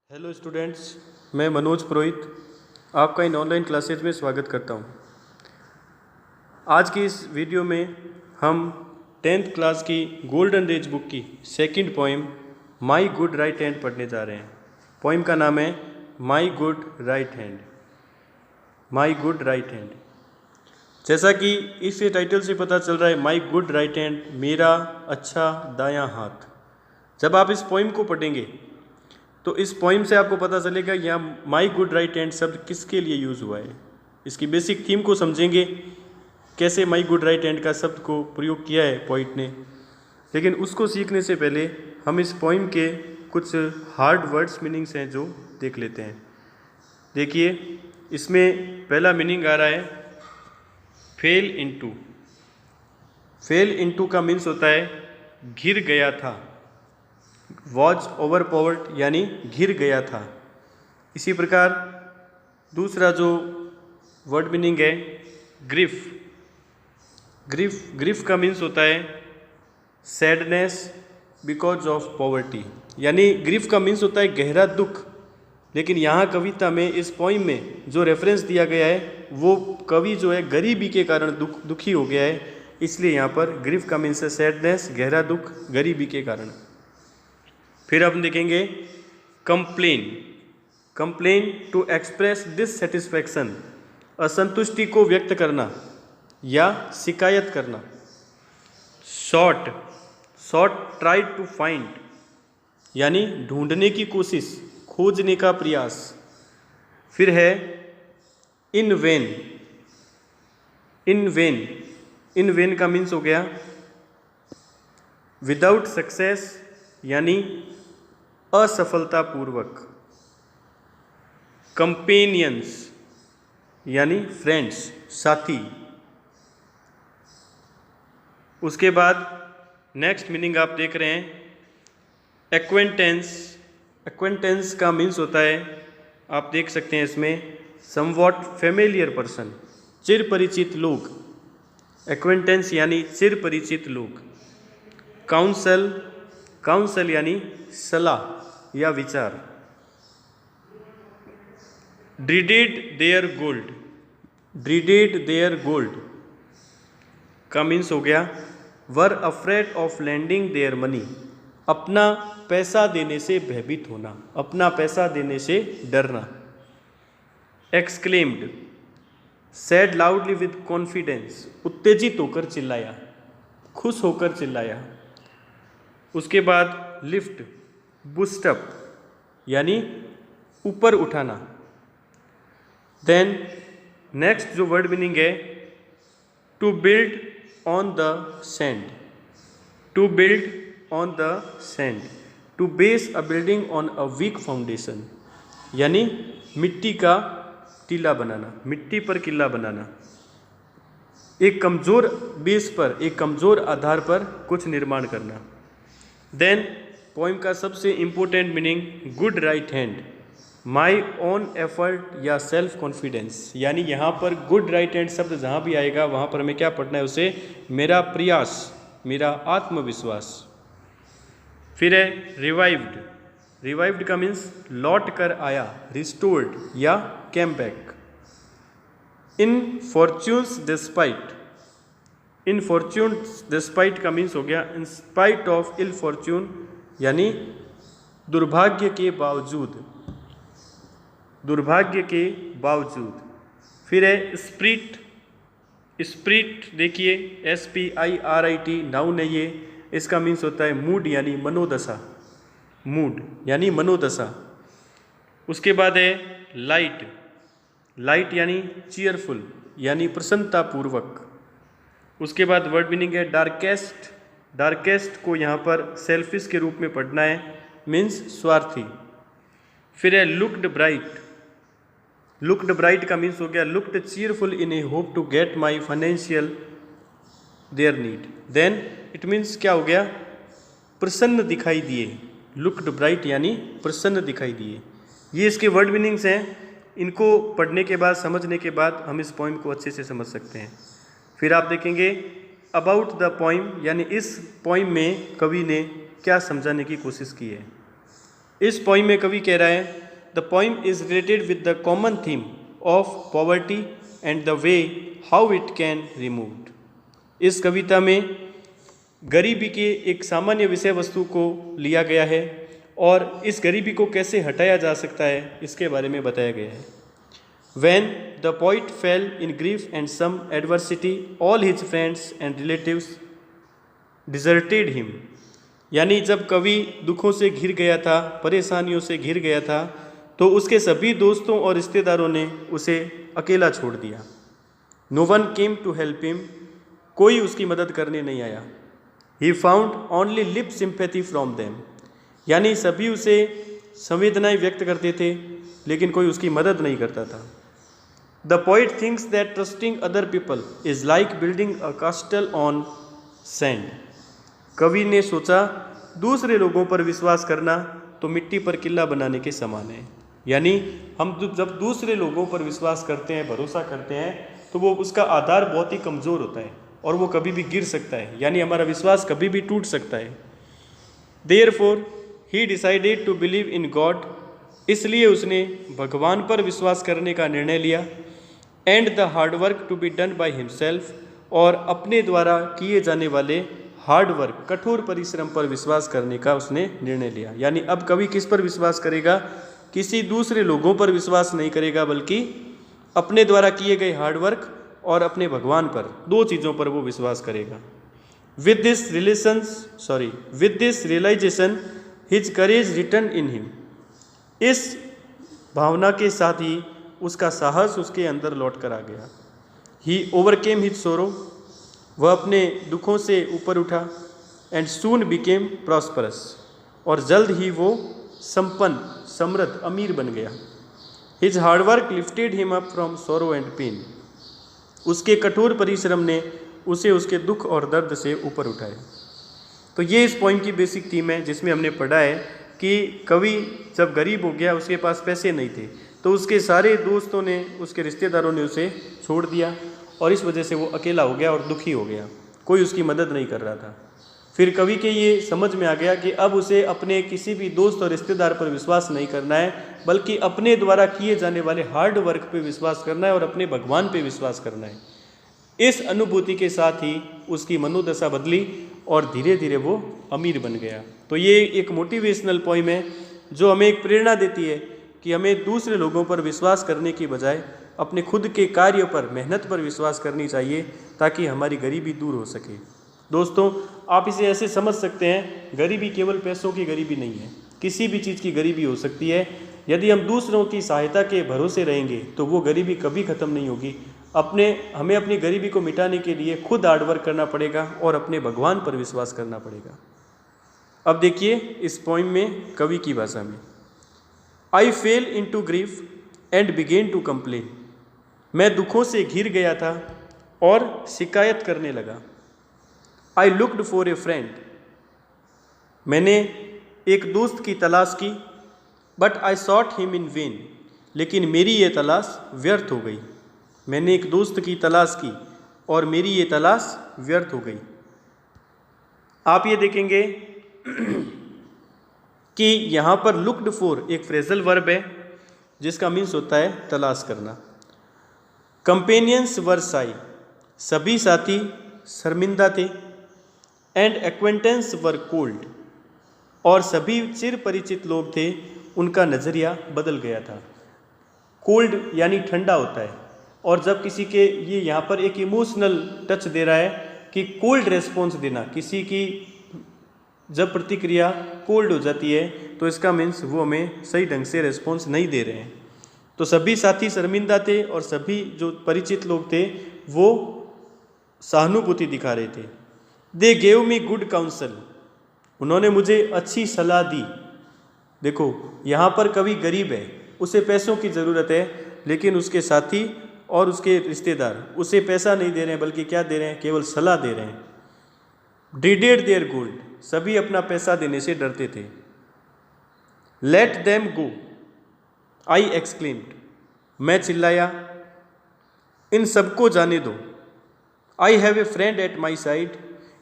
Hello students, मैं मनोज पुरोहित आपका इन online classes में स्वागत करता हूं। आज की इस वीडियो में हम 10th क्लास की गोल्डन एज बुक की second poem my good right hand पढ़ने जा रहे हैं। पोइम का नाम है my good right hand. My good right hand, जैसा कि इसके टाइटल से पता चल रहा है, माई गुड राइट हैंड, मेरा अच्छा दायां हाथ। जब आप इस पोइम को पढ़ेंगे तो इस पोइम से आपको पता चलेगा यहाँ माई गुड राइट हैंड शब्द किसके लिए यूज़ हुआ है। इसकी बेसिक थीम को समझेंगे, कैसे माई गुड राइट हैंड का शब्द को प्रयोग किया है पोइट ने। लेकिन उसको सीखने से पहले हम इस पोइम के कुछ हार्ड वर्ड्स मीनिंग्स हैं जो देख लेते हैं। देखिए, इसमें पहला मीनिंग आ रहा है फेल इनटू। फेल इनटू का मीन्स होता है घिर गया था। वॉज ओवर पावर्ड यानी घिर गया था। इसी प्रकार दूसरा जो वर्ड मीनिंग है ग्रिफ। ग्रिफ का मीन्स होता है सैडनेस बिकॉज ऑफ पॉवर्टी, यानी ग्रिफ का मीन्स होता है गहरा दुख। लेकिन यहाँ कविता में, इस पोइम में जो रेफरेंस दिया गया है वो कवि जो है गरीबी के कारण दुखी हो गया है, इसलिए यहाँ पर ग्रिफ का मीन्स है सैडनेस, गहरा दुख, गरीबी के कारण। फिर हम देखेंगे complain. Complain to express dissatisfaction, असंतुष्टि को व्यक्त करना या शिकायत करना। शॉर्ट ट्राई टू फाइंड यानी ढूंढने की कोशिश, खोजने का प्रयास। फिर है इन वेन। इन वेन का मीन्स हो गया विदाउट सक्सेस यानी असफलतापूर्वक। कंपेनियंस यानी फ्रेंड्स, साथी। उसके बाद नेक्स्ट मीनिंग आप देख रहे हैं एक्वेंटेंस। एक्वेंटेंस का मीन्स होता है, आप देख सकते हैं इसमें समवॉट फेमिलियर पर्सन, चिर परिचित लोग। एक्वेंटेंस यानी चिर परिचित लोग। काउंसल यानी सलाह या विचार। ड्रीडेड देयर गोल्ड का मीन्स हो गया were afraid of lending their money, अपना पैसा देने से भयभीत होना, अपना पैसा देने से डरना। Exclaimed, said loudly with confidence, उत्तेजित होकर चिल्लाया, खुश होकर चिल्लाया। उसके बाद लिफ्ट, बूस्ट अप यानी ऊपर उठाना। देन नेक्स्ट जो वर्ड मीनिंग है to build on the sand. To build on the sand, to base a building on a weak foundation यानी मिट्टी का टीला बनाना, मिट्टी पर किला बनाना। एक कमज़ोर बेस पर, एक कमज़ोर आधार पर कुछ निर्माण करना। देन पोइम का सबसे important meaning good right hand, my own effort या सेल्फ कॉन्फिडेंस, यानी यहाँ पर गुड राइट हैंड शब्द जहाँ भी आएगा वहाँ पर हमें क्या पढ़ना है, उसे मेरा प्रयास, मेरा आत्मविश्वास। फिर है रिवाइव्ड। रिवाइव्ड का मीन्स लौट कर आया, रिस्टोर्ड या came back. In fortunes despite. In fortune despite का मीन्स हो गया in spite of ill fortune यानी दुर्भाग्य के बावजूद, दुर्भाग्य के बावजूद। फिर है स्प्रिट। स्प्रिट देखिए SPIRIT नाउन है ये, इसका मीन्स होता है मूड यानी मनोदशा, मूड यानी मनोदशा। उसके बाद है लाइट। लाइट यानी चीयरफुल यानी प्रसन्नतापूर्वक। उसके बाद वर्ड मीनिंग है डार्केस्ट। डार्केस्ट को यहाँ पर सेल्फिश के रूप में पढ़ना है, मीन्स स्वार्थी। फिर है लुक्ड ब्राइट। लुक्ड ब्राइट का मीन्स हो गया looked cheerful in a hope to get my financial their need. Then it means क्या हो गया, प्रसन्न दिखाई दिए। लुक्ड ब्राइट यानी प्रसन्न दिखाई दिए। ये इसके वर्ड मीनिंग्स हैं। इनको पढ़ने के बाद, समझने के बाद हम इस पोइम को अच्छे से समझ सकते हैं। फिर आप देखेंगे अबाउट द पोइम, यानी इस पोइम में कवि ने क्या समझाने की कोशिश की है। इस पोइम में कवि कह रहा है the poem is related with the common theme of poverty and the way how it can removed. इस कविता में गरीबी के एक सामान्य विषय वस्तु को लिया गया है और इस गरीबी को कैसे हटाया जा सकता है इसके बारे में बताया गया है। When the poet fell in grief and some adversity, all his friends and relatives deserted him। यानी जब कवि दुखों से घिर गया था, परेशानियों से घिर गया था, तो उसके सभी दोस्तों और रिश्तेदारों ने उसे अकेला छोड़ दिया। No one came to help him, कोई उसकी मदद करने नहीं आया। He found only lip sympathy from them, यानी सभी उसे संवेदनाएं व्यक्त करते थे लेकिन कोई उसकी मदद नहीं करता था। The poet thinks that trusting other people is like building a castle on sand। कवि ने सोचा दूसरे लोगों पर विश्वास करना तो मिट्टी पर किला बनाने के समान है। यानी हम जब दूसरे लोगों पर विश्वास करते हैं, भरोसा करते हैं, तो वो उसका आधार बहुत ही कमज़ोर होता है और वो कभी भी गिर सकता है, यानी हमारा विश्वास कभी भी टूट सकता है। Therefore he decided to believe in God, इसलिए उसने भगवान पर विश्वास करने का निर्णय लिया। And the hard work to be done by himself, और अपने द्वारा किए जाने वाले हार्ड वर्क, कठोर परिश्रम पर विश्वास करने का उसने निर्णय लिया। यानी अब कवि किस पर विश्वास करेगा? किसी दूसरे लोगों पर विश्वास नहीं करेगा, बल्कि अपने द्वारा किए गए हार्ड वर्क और अपने भगवान पर, दो चीज़ों पर वो विश्वास करेगा। With this realization his courage return in him, इस भावना के साथ ही उसका साहस उसके अंदर लौट कर आ गया। ही ओवरकेम हिज सोरो, वह अपने दुखों से ऊपर उठा। एंड सून बिकेम प्रॉस्परस, और जल्द ही वो संपन्न, समृद्ध, अमीर बन गया। His hard work lifted him up from sorrow and pain, उसके कठोर परिश्रम ने उसे उसके दुख और दर्द से ऊपर उठाया। तो ये इस पोइम की बेसिक थीम है, जिसमें हमने पढ़ा है कि कवि जब गरीब हो गया, उसके पास पैसे नहीं थे, तो उसके सारे दोस्तों ने, उसके रिश्तेदारों ने उसे छोड़ दिया और इस वजह से वो अकेला हो गया और दुखी हो गया, कोई उसकी मदद नहीं कर रहा था। फिर कवि के ये समझ में आ गया कि अब उसे अपने किसी भी दोस्त और रिश्तेदार पर विश्वास नहीं करना है, बल्कि अपने द्वारा किए जाने वाले हार्ड वर्क पे विश्वास करना है और अपने भगवान पे विश्वास करना है। इस अनुभूति के साथ ही उसकी मनोदशा बदली और धीरे धीरे वो अमीर बन गया। तो ये एक मोटिवेशनल पोइम है जो हमें एक प्रेरणा देती है कि हमें दूसरे लोगों पर विश्वास करने की बजाय अपने खुद के कार्य पर, मेहनत पर विश्वास करनी चाहिए, ताकि हमारी गरीबी दूर हो सके। दोस्तों, आप इसे ऐसे समझ सकते हैं, गरीबी केवल पैसों की गरीबी नहीं है, किसी भी चीज़ की गरीबी हो सकती है। यदि हम दूसरों की सहायता के भरोसे रहेंगे तो वो गरीबी कभी ख़त्म नहीं होगी। हमें अपनी गरीबी को मिटाने के लिए खुद हार्ड वर्क करना पड़ेगा और अपने भगवान पर विश्वास करना पड़ेगा। अब देखिए इस पोइम में कवि की भाषा में, I fell into grief and began to complain, मैं दुखों से घिर गया था और शिकायत करने लगा। I looked for a friend, मैंने एक दोस्त की तलाश की। But I sought him in vain, लेकिन मेरी ये तलाश व्यर्थ हो गई। मैंने एक दोस्त की तलाश की और मेरी ये तलाश व्यर्थ हो गई। आप ये देखेंगे कि यहाँ पर लुक्ड फॉर एक फ्रेजल वर्ब है जिसका मीन्स होता है तलाश करना। कंपेनियंस वर साई, सभी साथी शर्मिंदा थे। एंड एक्वेंटेंस वर कोल्ड, और सभी चिर परिचित लोग थे, उनका नज़रिया बदल गया था। कोल्ड यानी ठंडा होता है, और जब किसी के, ये यहाँ पर एक इमोशनल टच दे रहा है कि कोल्ड रेस्पॉन्स देना, किसी की जब प्रतिक्रिया कोल्ड हो जाती है तो इसका मीन्स वो हमें सही ढंग से रेस्पॉन्स नहीं दे रहे हैं। तो सभी साथी शर्मिंदा थे और सभी जो परिचित लोग थे वो सहानुभूति दिखा रहे थे। They gave me good counsel, उन्होंने मुझे अच्छी सलाह दी। देखो यहाँ पर कवि गरीब है, उसे पैसों की ज़रूरत है, लेकिन उसके साथी और उसके रिश्तेदार उसे पैसा नहीं दे रहे हैं, बल्कि क्या दे रहे हैं, केवल सलाह दे रहे हैं। डिडेड देयर गोल्ड, सभी अपना पैसा देने से डरते थे। Let them go, I exclaimed, मैं चिल्लाया, इन सबको जाने दो। I have a friend at my side,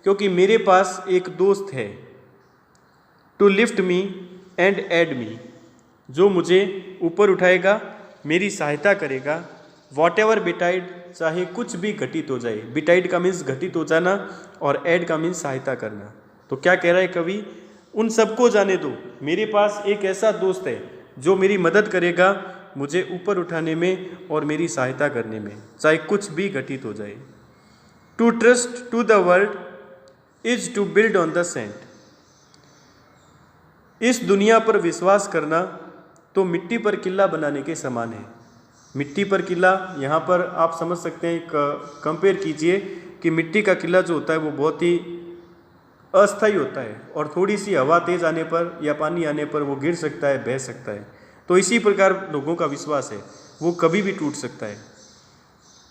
क्योंकि मेरे पास एक दोस्त है। To lift me, and aid me, जो मुझे ऊपर उठाएगा, मेरी सहायता करेगा, वॉट एवर बिटाइड, चाहे कुछ भी घटित हो जाए। बिटाइड का मीन्स घटित हो जाना और एड का मीन्स सहायता करना। तो क्या कह रहा है कवि, उन सबको जाने दो, मेरे पास एक ऐसा दोस्त है जो मेरी मदद करेगा मुझे ऊपर उठाने में और मेरी सहायता करने में, चाहे कुछ भी घटित हो जाए। To trust to the world is to build on the sand, इस दुनिया पर विश्वास करना तो मिट्टी पर किला बनाने के समान है। मिट्टी पर किला, यहाँ पर आप समझ सकते हैं, कंपेयर कीजिए कि मिट्टी का किला जो होता है वो बहुत ही अस्थायी होता है और थोड़ी सी हवा तेज आने पर या पानी आने पर वो गिर सकता है, बह सकता है। तो इसी प्रकार लोगों का विश्वास है, वो कभी भी टूट सकता है।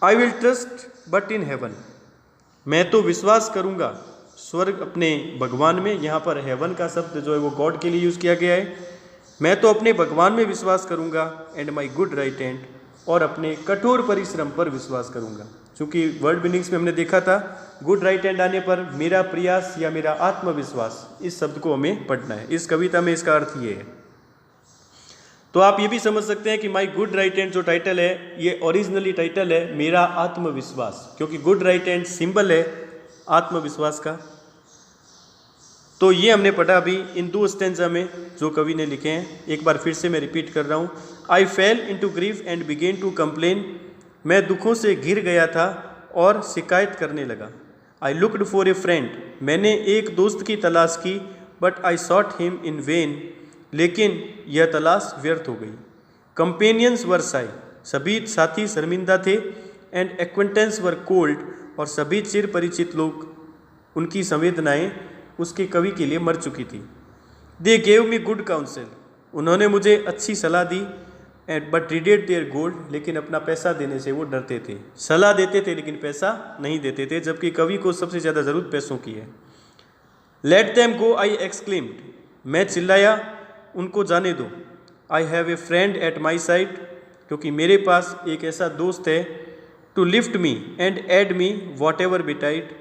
I will trust but in heaven, मैं तो विश्वास करूँगा स्वर्ग अपने भगवान में। यहाँ पर हेवन का शब्द जो है वो गॉड के लिए यूज़ किया गया है। मैं तो अपने भगवान में विश्वास करूँगा and my good right hand, और अपने कठोर परिश्रम पर विश्वास करूँगा। चूँकि वर्ड मीनिंग्स में हमने देखा था गुड राइट हैंड आने पर मेरा प्रयास या मेरा आत्मविश्वास, इस शब्द को हमें पढ़ना है। इस कविता में इसका अर्थ ये है। तो आप ये भी समझ सकते हैं कि माई गुड राइट हैंड जो टाइटल है ये ओरिजिनली टाइटल है मेरा आत्मविश्वास, क्योंकि गुड राइट हैंड सिंबल है आत्मविश्वास का। तो ये हमने पढ़ा अभी इन 2 स्टेंजा में जो कवि ने लिखे हैं। एक बार फिर से मैं रिपीट कर रहा हूँ। I fell into grief and began to complain, मैं दुखों से घिर गया था और शिकायत करने लगा। I looked for a friend, मैंने एक दोस्त की तलाश की, but I sought him in vain, लेकिन यह तलाश व्यर्थ हो गई। कंपेनियंस वर साई, सभी साथी शर्मिंदा थे। एंड एक्वेंटेंस वर कोल्ड, और सभी चिर परिचित लोग, उनकी संवेदनाएं उसके कवि के लिए मर चुकी थी। दे गेव मी गुड काउंसिल, उन्होंने मुझे अच्छी सलाह दी। एंड बट रिडेड देयर गोल्ड, लेकिन अपना पैसा देने से वो डरते थे। सलाह देते थे लेकिन पैसा नहीं देते थे, जबकि कवि को सबसे ज़्यादा ज़रूरत पैसों की है। Let them go I exclaimed, मैं चिल्लाया उनको जाने दो। I have a friend at my side, क्योंकि मेरे पास एक ऐसा दोस्त है। To lift me and aid me whatever betide,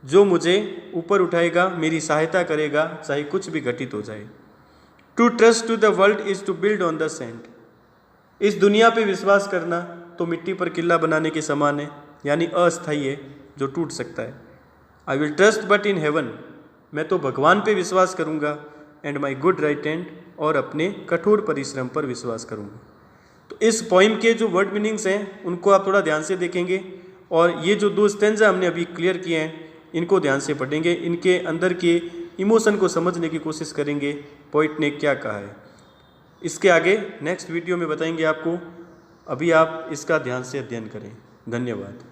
जो मुझे ऊपर उठाएगा, मेरी सहायता करेगा, चाहे कुछ भी घटित हो जाए। To trust to the world is to build on the sand, इस दुनिया पे विश्वास करना तो मिट्टी पर किला बनाने के समान है, यानी अस्थायी है, जो टूट सकता है। I will trust but in heaven, मैं तो भगवान पे विश्वास करूँगा। And my good right hand, और अपने कठोर परिश्रम पर विश्वास करूँगा। तो इस पोइम के जो वर्ड मीनिंग्स हैं उनको आप थोड़ा ध्यान से देखेंगे, और ये जो 2 स्टेंजा हमने अभी क्लियर किए हैं इनको ध्यान से पढ़ेंगे, इनके अंदर के इमोशन को समझने की कोशिश करेंगे, पोइट ने क्या कहा है। इसके आगे नेक्स्ट वीडियो में बताएंगे आपको। अभी आप इसका ध्यान से अध्ययन करें। धन्यवाद।